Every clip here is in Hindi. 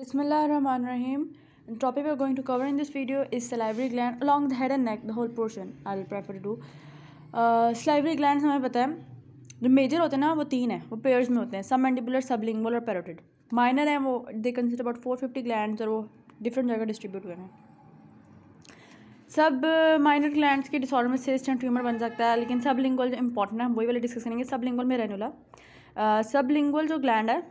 Bismillahirrahmanirrahim. The topic we are going to cover in this video is salivary gland along the head and neck, the whole portion. I will prefer to do. Salivary glands हमें पता है जो मेजर होते हैं ना वो तीन है, वो पेयर्स में होते हैं, सबमैंडिबुलर, सबलिंगुअल और पैरोटिड. माइनर हैं वो दे कंसिस्ट अबाउट 450 ग्लैंड्स और वो डिफरेंट जगह डिस्ट्रीब्यूट हुए हैं. सब माइनर ग्लैंड्स के डिसऑर्डर में सिस्ट एंड ट्यूमर बन सकता है, लेकिन सबलिंगुअल जो इंपॉर्टेंट है वही वाले डिस्कस करेंगे. सबलिंगुअल में रेनुला, सबलिंगुअल जो ग्लैंड है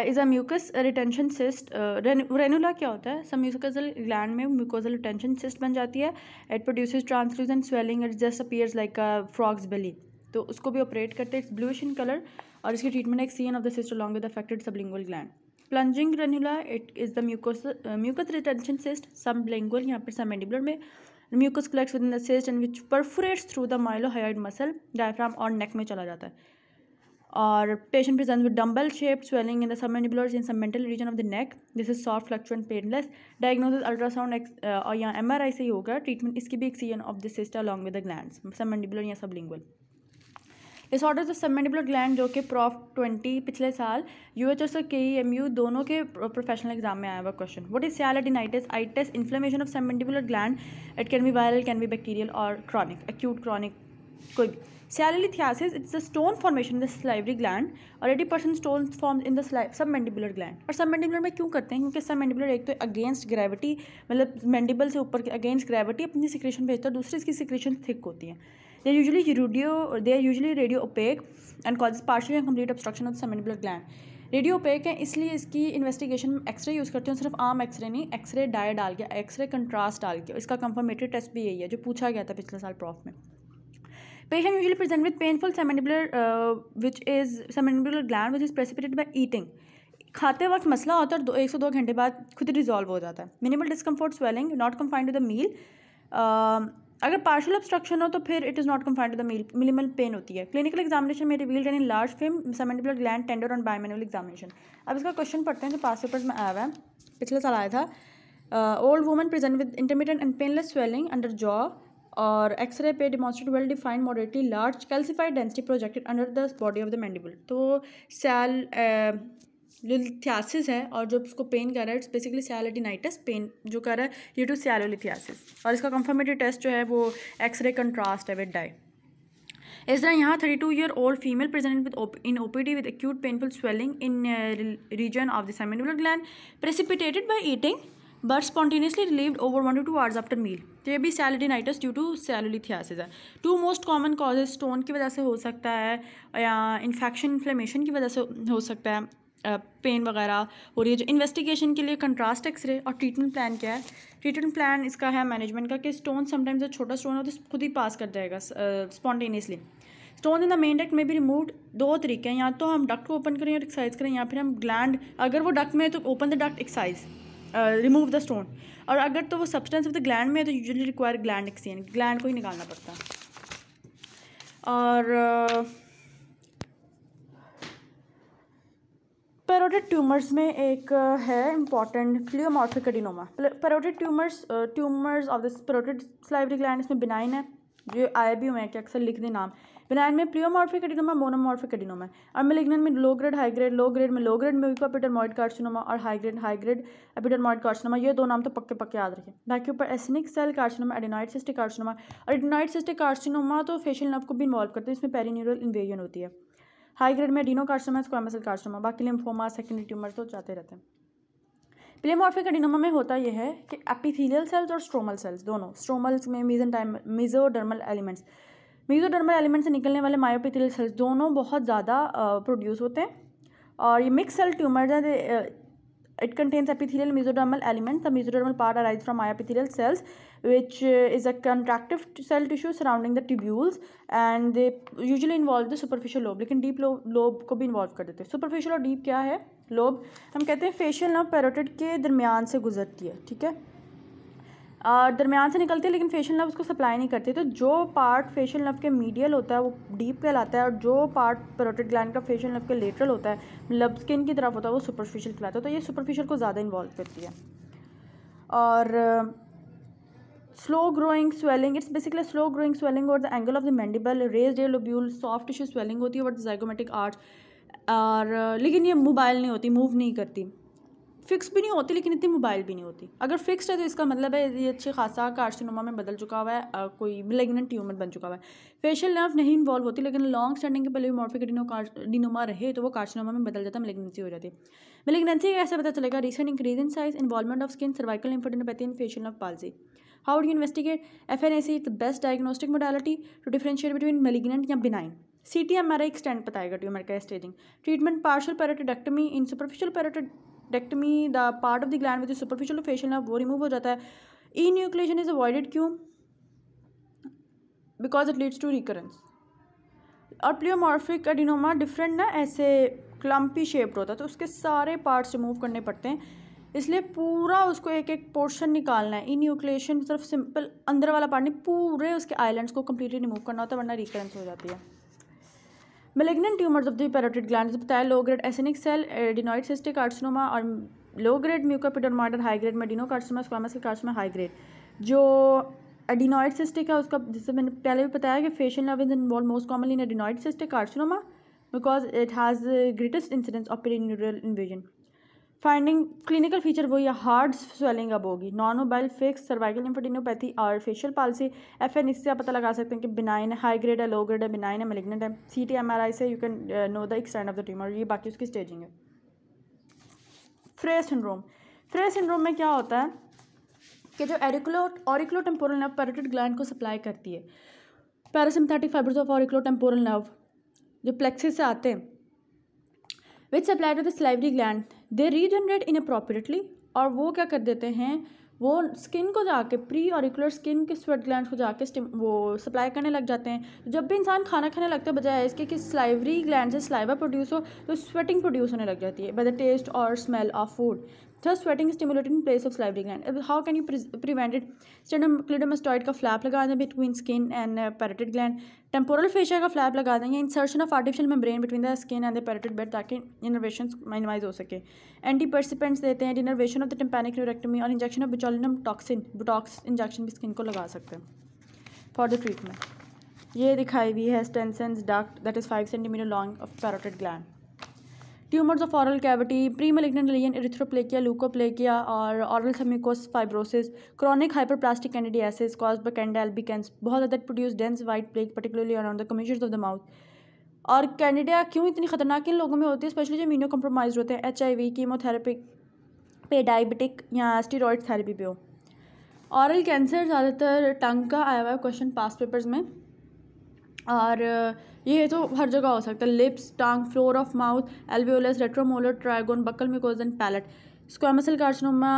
is a mucus retention cyst. Ranula क्या होता है? सब म्यूकोजल ग्लैंड में म्यूकोजल रिटेंशन सिस्ट बन जाती है. It produces translucent swelling, it just appears like a frog's belly. तो उसको भी ऑपरेट करते हैं. इट्स ब्लूइश इन कलर और इसकी treatment excision of the cyst along with affected sublingual gland. Plunging ranula, it is the mucus retention cyst. Sublingual यहाँ पर सबमैंडिबुलर में mucus collects within the cyst and which perforates through the mylohyoid muscle diaphragm और नेक में चला जाता है. और patient present with dumbbell shaped swelling in the submandibular in submental region of the neck. This is soft fluctuant painless. Diagnosis ultrasound और यहाँ एमआरआई से ही होगा. ट्रीटमेंट इसकी भी excision of the cyst along with the glands submandibular या sublingual. Disorders of submandibular gland जो कि प्रॉफ 20 पिछले साल यूएचएस और केईएमयू दोनों के प्रोफेशनल एग्जाम में आया हुआ question. What is sialadenitis? Itis, inflammation of submandibular gland. It can be viral, can be bacterial और क्रॉनिक, एक्यूट क्रॉनिक कोई भी. Sialolithiasis, it's a stone formation in the salivary gland और 80% stones formed in the submandibular gland. और सबमैंडिबुलर में क्यों करते हैं? क्योंकि सबमैंडिबुलर एक तो अगेंस्ट ग्रेविटी, मतलब मैंडिबल से ऊपर अगेंस्ट ग्रेविटी अपनी सिक्रेशन भेजता है, दूसरी इसकी सिक्रेशन थिक होती है. They are usually radio opaque and causes partial and complete obstruction of the submandibular gland. Radio opaque है इसलिए इसकी इन्वेस्टिगेशन एक्सरे यूज़ करते हैं. सिर्फ आम एक्सरे नहीं, एक्सरे डाई डाल के, एक्सरे कंट्रास्ट डाल के. इसका कंफर्मेटरी टेस्ट भी यही है जो पूछा गया था पिछले साल प्रॉफ में. Patient usually present with painful submandibular gland which is precipitated by eating. खाते वक्त मसला होता है और 102 घंटे बाद खुद ही रिजॉल्व हो जाता है. Minimal discomfort, swelling, not confined to the meal. अगर पार्शियल ऑब्स्ट्रक्शन हो तो फिर it is not confined to the meal, minimal pain होती है. क्लिनिकल एग्जामिनेशन में revealed an large firm submandibular gland tender on bimanual examination. अब इसका क्वेश्चन पढ़ते हैं जो पास पेपर्स में आया हुआ है, पिछले साल आया था. Old woman present with intermediate and painless swelling under jaw और एक्सरे पे demonstrate well defined moderately large calcified density projected under the body of the mandible. तो सियालोलिथियासिस है और जो उसको पेन कर रहा है इट्स बेसिकली सियालिटिनाइटिस पेन जो कर रहा है ड्यू टू सियालोलिथियासिस. और इसका कंफर्मेटरी टेस्ट जो है वो एक्सरे कंट्रास्ट है विद डाई. इस तरह यहाँ 32 year old female present with in OPD with acute painful swelling in region of the submandibular gland precipitated by eating but spontaneously relieved over 1 to 2 hours after meal. तो ये भी सियालिटिनाइटिस ड्यू टू सियालोलिथियासिस है. 2 मोस्ट कॉमन कॉजेज स्टोन की वजह से हो सकता है या इन्फेक्शन इन्फ्लेमेशन की वजह से हो सकता है, पेन वगैरह हो रही है. जो इन्वेस्टिगेशन के लिए कंट्रास्ट एक्सरे. और ट्रीटमेंट प्लान क्या है? ट्रीटमेंट प्लान इसका है मैनेजमेंट का कि स्टोन समटाइम्स जो छोटा स्टोन हो तो खुद ही पास कर जाएगा spontaneously. Stone in the main duct में भी रिमूव्ड. 2 तरीके हैं, या तो हम डक्ट को ओपन करें और एक्सरसाइज करें, या फिर हम ग्लैंड अगर वो डक्ट में है तो open the duct exercise remove the stone. और अगर तो वो सब्सटेंस ऑफ द ग्लैंड में है तो usually require gland exchange, gland को ही निकालना पड़ता है. और पैरोटिड ट्यूमर्स में एक है important pleomorphic adenoma. Parotid tumours of the parotid salivary gland इसमें बिनाइन है, जो आए भी हुए हैं कि अक्सर लिख दें नाम. बिनाइन में प्लियोमॉर्फिक एडिनोमा, मोनोमॉर्फिक एडिनोमा है. और मेलिग्नेंट में low grade, high grade. Low grade में म्यूकोएपिडर्मॉइड कार्सिनोमा और हाई ग्रेड एपिडर्मॉइड कार्सिनोमा. ये 2 नाम तो पक्के याद रखें. बाकी ऊपर acinic cell carcinoma, adenoid cystic carcinoma. और एडेनॉइड सिस्टिक कार्सिनोमा तो फेशियल नर्व को भी इन्वॉल्व करते हैं, इसमें पेरिन्यूरल इन्वेजन होती है. हाई ग्रेड में adenocarcinoma, squamous cell carcinoma. बाकी लिम्फोमा, सेकेंडरी ट्यूमर तो जाते रहते हैं. प्लियोमॉर्फिक एडिनोमा में होता यह है कि एपिथेलियल सेल्स और स्ट्रोमल सेल्स दोनों. स्ट्रोमल्स में मेसोडर्मल एलिमेंट से निकलने वाले मायोपिथेलियल सेल्स दोनों बहुत ज़्यादा प्रोड्यूस होते हैं. और ये मिक्स सेल ट्यूमर है. It contains epithelial mesodermal element. The mesodermal part arise from myoepithelial cells which is a contractive cell tissue surrounding the tubules and they usually involve the superficial lobe. लेकिन डीप लोब को भी इन्वॉल्व कर देते हैं. सुपरफिशियल और डीप क्या है? लोब. हम कहते हैं फेशियल नर्व पैरोटिड के दरमियान से गुजरती है, ठीक है, दरमियान से निकलती है, लेकिन फेशियल नर्व उसको सप्लाई नहीं करती. तो जो पार्ट फेशियल नर्व के मीडियल होता है वो डीप कहलाता है और जो पार्ट पैरोटिड ग्लैंड का फेशियल नर्व के लेटरल होता है, मतलब स्किन की तरफ होता है, वो सुपरफिशियल कहलाता है. तो ये सुपरफिशियल को ज़्यादा इन्वॉल्व करती है. और slow growing swelling, it's basically a slow growing swelling over the angle of the mandible. Raised ear lobule, soft tissue swelling होती है over the zygomatic arch. और लेकिन ये मोबाइल नहीं होती, मूव नहीं करती, फिक्स भी नहीं होती लेकिन इतनी मोबाइल भी नहीं होती। अगर फिक्स्ड है तो इसका मतलब है ये अच्छे खासा कार्सिनोमा में बदल चुका हुआ है, कोई मेलिग्नेंट ट्यूमर बन चुका हुआ है। फेशियल नर्व नहीं इन्वॉल्व होती, लेकिन लॉन्ग स्टैंडिंग के पॉलीमॉर्फिक एडिनोमा रहे तो वो कार्सिनोमा में बदल जाता है, मेलिग्नेंसी हो जाती है। मेलिग्नेंसी कैसे पता चलेगा? Recent increase in size, involvement of skin, cervical lymphadenopathy and facial nerve palsy. How do you investigate? FNAC is the best diagnostic modality to differentiate between malignant या बिनाइन। CT-MRI एक स्टैंड बताएगा ट्यूमर का staging. Treatment partial parotidectomy in superficial parotidectomy, the part of the gland with superficial facial nerve वो रिमूव हो जाता है। इन्यूक्लिएशन इज अवॉइडेड, क्यों? Because it leads to recurrence. और प्लियोमॉर्फिक एडिनोमा डिफरेंट ना, ऐसे क्लम्पी शेप्ड होता है, तो उसके सारे पार्ट्स रिमूव करने पड़ते हैं, इसलिए पूरा उसको एक एक पोर्शन निकालना है। इन्यूक्लिएशन सिर्फ सिंपल अंदर वाला पार्ट नहीं, पूरे उसके आइलैंड्स को कम्प्लीटली रिमूव करना होता है, वरना रिकरेंस हो जाती है। Malignant tumours of the parotid gland बताया, low grade acinic cell adenoid cystic carcinoma, और low grade mucoepidermoid, high grade adeno carcinoma, squamous cell carcinoma high grade. जो एडिनॉइड सिस्टिक है उसका, जिससे मैंने पहले भी बताया कि facial nerve is involve most commonly in adenoid cystic carcinoma because it has greatest incidence of perineural invasion. Finding clinical feature वही है, हार्ड स्वेलिंग अब होगी, नॉन मोबाइल फिक्स, सर्वाइकल लिम्फोडेनोपैथी और फेशियल पाल्सी। FN इससे आप पता लगा सकते हैं कि बिनाइन है, हाई ग्रेड है, लो ग्रेड है, बिनाइन है, मेलिग्नेंट है। CT-MRI से you can know the extent of the tumour, ये बाकी उसकी स्टेजिंग है। फ्रे सिंड्रोम, फ्रे सिंड्रोम में क्या होता है कि जो ऑरिकुलोटेम्पोरल नर्व पैराटिड ग्लैंड को सप्लाई करती है, parasympathetic fibres of auriculotemporal nerve जो प्लेक्सिस से आते हैं, which supply to the salivary gland, they regenerate inappropriately, और वो क्या कर देते हैं, वो स्किन को जाके प्री ऑरिकुलर स्किन के स्वेट ग्लैंड को जाके वो सप्लाई करने लग जाते हैं। जब भी इंसान खाना खाने लगता है, बजाय इसके कि सलाइवरी ग्लैंड से सलाइवा प्रोड्यूस हो, तो स्वेटिंग प्रोड्यूस होने लग जाती है बाय द टेस्ट और smell of food. Thus sweating is stimulated in place of salivary gland. How can you prevent it? Sternocleidomastoid का flap लगा दें between skin and parotid gland. Temporal fascia का flap लगा दें, या insertion of artificial membrane between the skin and the parotid bed ताकि innervations minimize हो सके. Antiperspirants देते हैं, denervation of the tympanic neurectomy, और injection of botulinum toxin, botox injection भी skin को लगा सकते हैं for the treatment. ये दिखाई हुई है Stensen's duct that is 5 cm long of parotid gland. Tumours of oral cavity, pre malignant lesion, erythroplakia, leukoplakia और oral submucous fibrosis, chronic hyperplastic candidiasis caused by candida albicans, बहुत ज़्यादा produce dense white plaque particularly around the commissures of the mouth. और कैंडिडिया क्यों इतनी खतरनाक इन लोगों में होती है, स्पेशली जो इम्यूनो कम्प्रोमाइज होते हैं, HIV, कीमोथेरेपी पे, डायबिटिक या स्टीरॉयड थेरेपी पे हो। ऑरल कैंसर ज़्यादातर टंग का आया हुआ है क्वेश्चन पास्ट पेपर्स में, और ये तो हर जगह हो सकता है, lips, tongue, floor of mouth, alveolus, retromolar, trigone, buccal mucosa and palate. Squamous cell carcinoma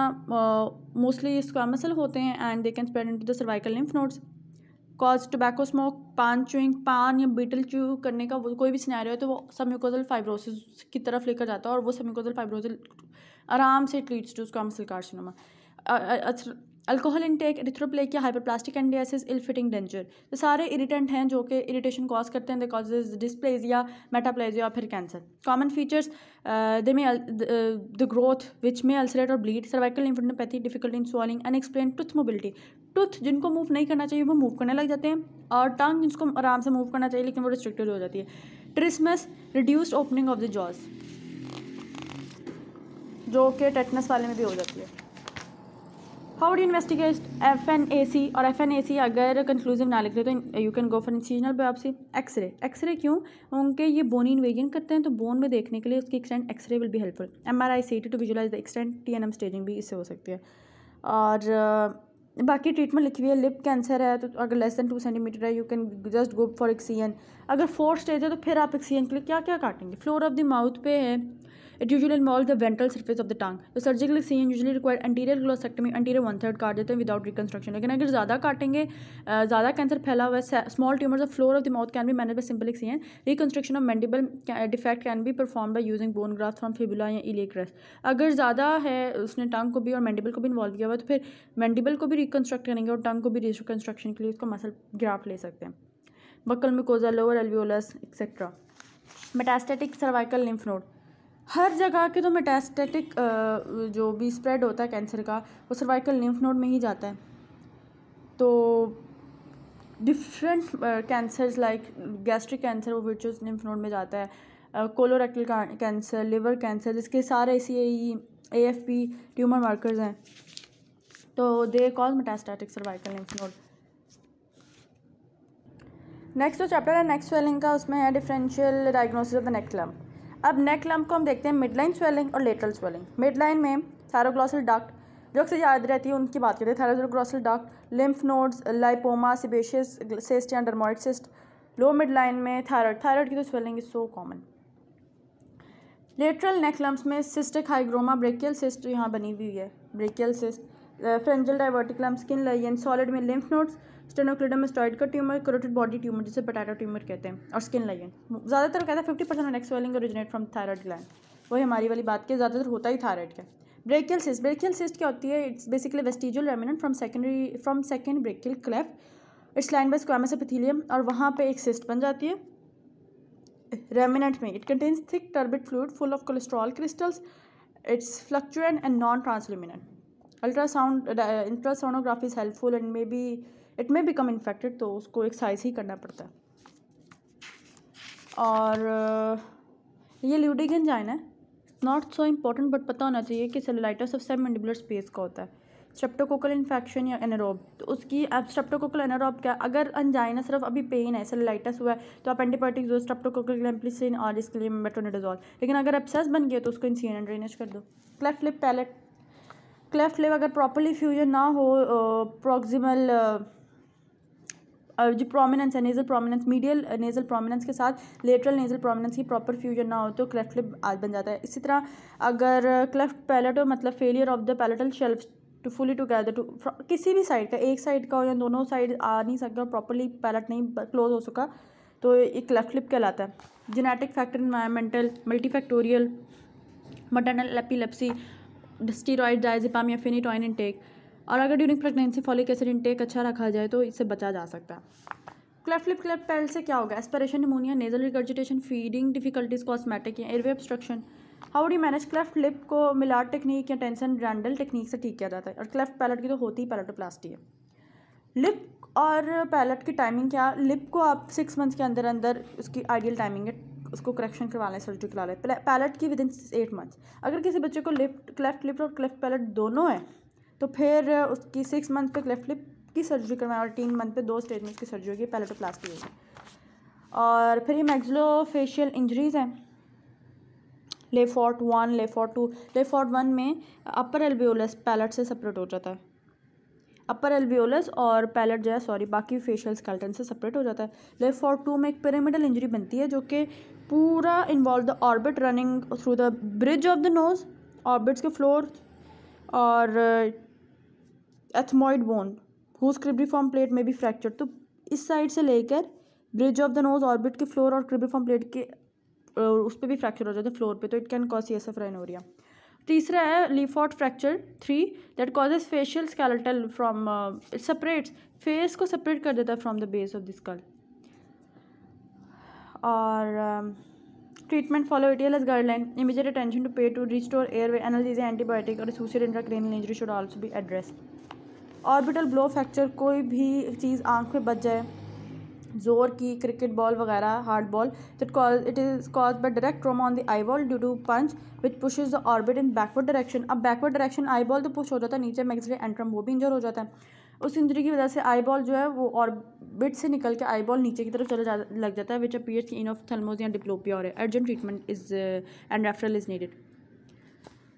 mostly squamous cell होते हैं and they can spread into the cervical lymph nodes. Cause tobacco smoke, paan chewing, paan या बीटल च्यू करने का कोई भी सिनेरियो है तो वो सबम्यूकोजल फाइब्रोसिस की तरफ लेकर जाता है, और वो सबम्यूकोजल फाइब्रोसिस आराम से it leads to squamous cell carcinoma. Alcohol intake, erythroplakia, hyperplastic candidiasis, ill fitting denture, तो सारे इरिटेंट हैं जो कि इरिटेशन कॉज करते हैं, दे कॉजेज डिस्प्लेजिया, मेटाप्लेजिया, फिर cancer. Common features, they may the growth which may ulcerate और bleed, cervical lymphadenopathy, difficulty in swallowing, unexplained tooth mobility, tooth जिनको मूव नहीं करना चाहिए वो मूव करने लग जाते हैं, और टंग जिसको आराम से मूव करना चाहिए लेकिन वो रिस्ट्रिक्टेड हो जाती है। Trismus, reduced opening of the jaws, जो कि टेटनस वाले में भी हो जाती है। हाउ डू इन्वेस्टिगेट FNAC, और FNAC अगर कंक्लूसिव ना लिख रहे तो you can go for incisional biopsy. X-ray क्यों? उनके ये बोनी इन्वेजन करते हैं, तो बोन में देखने के लिए उसकी extent x-ray will be helpful. MRI CT to visualise the extent, TNM staging भी इससे हो सकती है। और बाकी ट्रीटमेंट लिखी हुई है, लिप कैंसर है तो अगर लेस दैन 2 सेंटीमीटर है you can just go for excision. अगर 4th स्टेज है तो फिर आप एक्सीजन के लिए क्या क्या काटेंगे। फ्लोर ऑफ द माउथ पे है, it usually involve the ventral surface of the tongue, तो surgical excision usually required anterior glossectomy, anterior 1/3 काट देते हैं विदाउट रिकंस्ट्रक्शन। लेकिन अगर ज़्यादा काटेंगे, ज़्यादा कैंसर फैला हुआ है, small tumours of floor of the mouth can be manage by simple excision. Reconstruction of mandible defect can be perform by using bone graft from fibula या इलियक क्रेस्ट। अगर ज़्यादा है, उसने टंग को भी और मैंडिबल को भी इन्वॉल्व किया हुआ है, तो फिर मैंडिबल को भी रिकंस्ट्रक्ट करेंगे और टंग को भी रिकंस्ट्रक्शन के लिए उसका मसल ग्राफ्ट ले सकते हैं। Buccal mucosa, lower alveolus etcetera. Metastatic cervical lymph node, हर जगह के तो मेटास्टेटिक जो भी स्प्रेड होता है कैंसर का वो सर्वाइकल लिम्फ नोड में ही जाता है। तो different cancers like gastric cancer वो विट्रोस लिम्फ नोड में जाता है, कोलोरेक्टल कैंसर, लिवर कैंसर, जिसके सारे ACE AFP ट्यूमर मार्कर्स हैं, तो they cause metastatic cervical lymph node. Next जो चैप्टर है नेक स्वेलिंग का, उसमें है differential diagnosis of the neck lump. अब नेक लम्प को हम देखते हैं मिड लाइन स्वेलिंग और लेटरल स्वेलिंग। मिड लाइन में थायरोग्लॉसल डक्ट जो अक्सर याद रहती है उनकी बात करते हैं, thyroglossal duct, lymph nodes, lipoma, sebaceous cyst या dermoid cyst. Low mid line में थायराइड की तो swelling is so common. Lateral neck lumps में सिस्टिक हाइग्रोमा, ब्रेकियल सिस्ट यहाँ बनी हुई है, branchial cyst, pharyngeal diverticulum, skin line, solid में लिम्फ नोड्स, स्टेनोक्लीडम मास्टॉइड का ट्यूमर, करोटिड बॉडी ट्यूमर जिसे पोटैटो ट्यूमर कहते हैं, और स्किन लाइन। ज़्यादातर कहता है 50% neck swelling originate from thyroid gland, वही हमारी वाली बात के ज़्यादातर होता ही थायराइड का। ब्रेकियल सिस्ट क्या होती है? It's basically vestigial remnant from second brachial cleft, it's line by squamous epithelium, और वहाँ पे एक सिस्ट बन जाती है रेमिनेंट में। It contains thick turbid fluid full of cholesterol crystals, it's fluctuant and non transilluminant. Ultrasonography is helpful and it may become infected, तो उसको एक्सरसाइज ही करना पड़ता है। और ये ल्यूडिग एंजाइन है, नॉट सो इम्पॉर्टेंट, बट पता होना चाहिए कि सेलुलाइटिस ऑफ सबमैंडिबुलर स्पेस का होता है। स्ट्रेप्टोकोकल इन्फेक्शन या एनारोब, तो उसकी अब स्ट्रेप्टोकोकल एनारोब क्या, अगर अंजाइना सिर्फ अभी पेन है, सेलुलाइटिस हुआ है, तो आप एंटीबायोटिक दो, स्ट्रेप्टोकोकल ग्लैम्प्लिसिन और इसके लिए मेट्रोनिडाजोल। लेकिन अगर एब्सेस बन गया तो उसको इंसिजन एंड ड्रेनेज कर दो। Cleft lip palate, cleft lip अगर प्रॉपर्ली फ्यूजन ना हो, प्रॉक्सिमल जो प्रोमिनेंस है, nasal prominence, medial nasal prominence के साथ लेटरल नेजल प्रोमिनेंस की प्रॉपर फ्यूजन ना हो तो क्लेफ्ट लिप बन जाता है। इसी तरह अगर क्लेफ्ट पैलेट हो, मतलब failure of the palatal shelf to fully together, to किसी भी साइड का, एक साइड का हो या दोनों साइड आ नहीं सकता, प्रॉपर्ली पैलेट नहीं क्लोज हो सका, तो एक क्लेफ्ट लिप कहलाता है। Genetic factor, environmental, multifactorial, maternal epilepsy, steroid, diazepam या फिनिटोइन इनटेक, और अगर during pregnancy folic acid intake अच्छा रखा जाए तो इससे बचा जा सकता है। क्लेफ्ट लिप क्लेफ्ट पैलेट से क्या होगा? Aspiration, pneumonia, nasal regurgitation, feeding difficulties, cosmetic या airway obstruction. How do manage? Cleft lip को मिलार टेक्निक या टेंसन रैंडल टेक्निक से ठीक किया जाता है, और क्लेफ्ट पैलेट की तो होती ही पैलेटोप्लास्टी है। लिप और पैलेट की टाइमिंग क्या? लिप को आप 6 मंथ्स के अंदर अंदर उसकी आइडियल टाइमिंग है, उसको करेक्शन करवा लें, सर्जरी करवा लें। पैलेट की विदिन 8 मंथ्स। अगर किसी बच्चे को क्लेफ्ट लिप और क्लेफ्ट पैलेट दोनों है तो फिर उसकी 6 मंथ पे क्लेफ्ट लिप की सर्जरी करवाएं और 3 मंथ पे 2 स्टेज में उसकी सर्जरी होगी, पैलेटोप्लास्टी होगी। और फिर ये मैक्सिलोफेशियल इंजरीज़ हैं, लेफॉर्ट 1, लेफॉर्ट 2। लेफॉर्ट 1 में अपर एल्वियोलस पैलेट से सेपरेट हो जाता है, अपर एल्वियोलस और पैलेट जो है बाकी फेशियल स्केलेटन से सेपरेट हो जाता है। लेफॉर्ट 2 में एक पिरामिडल इंजरी बनती है जो कि पूरा involve the orbit running through the bridge of the nose, orbits के फ्लोर, और ethmoid bone whose cribriform plate में भी फ्रैक्चर। तो इस साइड से लेकर bridge of the nose, orbit के फ्लोर और क्रिब्रिफॉर्म प्लेट के उस पर भी फ्रैक्चर हो जाता है फ्लोर पे, तो it can cause CSF rhinorrhoea. तीसरा है Le Fort fracture 3 that causes facial skeletal from it separates, face को सेपरेट कर देता है from the base of the skull. और treatment follow ATLS guideline, immediate attention to pay to restore airway, analgesia, antibiotic और associated intracranial injury should also be address. Orbital blow fracture, कोई भी चीज़ आँख में बच जाए, जोर की, क्रिकेट बॉल वगैरह, hard ball, it is cause by direct trauma on the eye ball due to punch which pushes the orbit in backward direction. अब बैकवर्ड डायरेक्शन आई बॉल तो पुश हो जाता है नीचे, मैक्सिलरी एंट्रम वो भी इंजर हो जाता है। उस इंजरी की वजह से आई बॉल जो है वो ऑर्बिट से निकल के आई बॉल नीचे की तरफ लग जाता है, विच अपीयर्स इन ऑफ थैलेमोस या डिप्लोपिया, और urgent treatment is and referral is needed.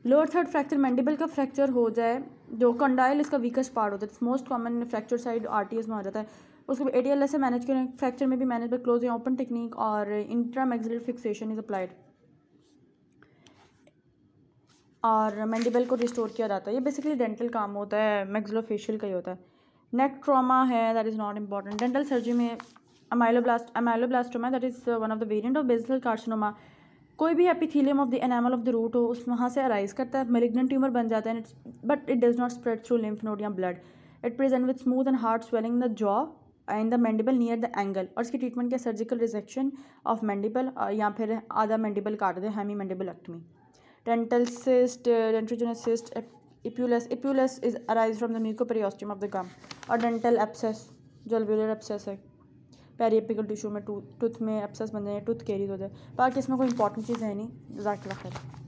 Lower third fracture, mandible का फ्रैक्चर हो जाए, जो कंडाइल इसका वीकेस्ट पार्ट होता है, most common fracture side RTS में हो जाता है, उसको ATLS से मैनेज करें। फ्रैक्चर में भी मैनेज बाय क्लोज या ओपन टेक्निक और इंट्रामैक्सिलरी फिक्सेशन इज अप्लाइड, और मैंडिबल को रिस्टोर किया जाता है। ये बेसिकली डेंटल काम होता है, मैक्सिलोफेशियल का ही होता है। नेक ट्रॉमा है, that is not important. Dental surgery में ameloblastoma, that is one of the variant of basal carcinoma, कोई भी epithelium of the enamel of the root हो उस वहाँ से अराइज करता है, मैलिग्नेंट ट्यूमर बन जाता है, but it does not spread through lymph node या blood. It present with smooth and hard swelling the jaw and the mandible near the angle, और इसकी ट्रीटमेंट क्या? सर्जिकल रिसेक्शन ऑफ मैंडिबल या फिर आधा मैंडिबल काट दे, hemi mandibulectomy. Dental cyst, dentigerous cyst, epulis is arise from the mucoperiosteum of the gum, और डेंटल एब्सेस जो अल्वियोलर एब्सेस है। पेरिएपिकल टिश्यू में टूथ में एब्सेस बन जाए, टूथ कैरीज हो जाए। बाकी इसमें कोई इंपॉर्टेंट चीज़ है नहीं। जज़ाकल्लाह खैर।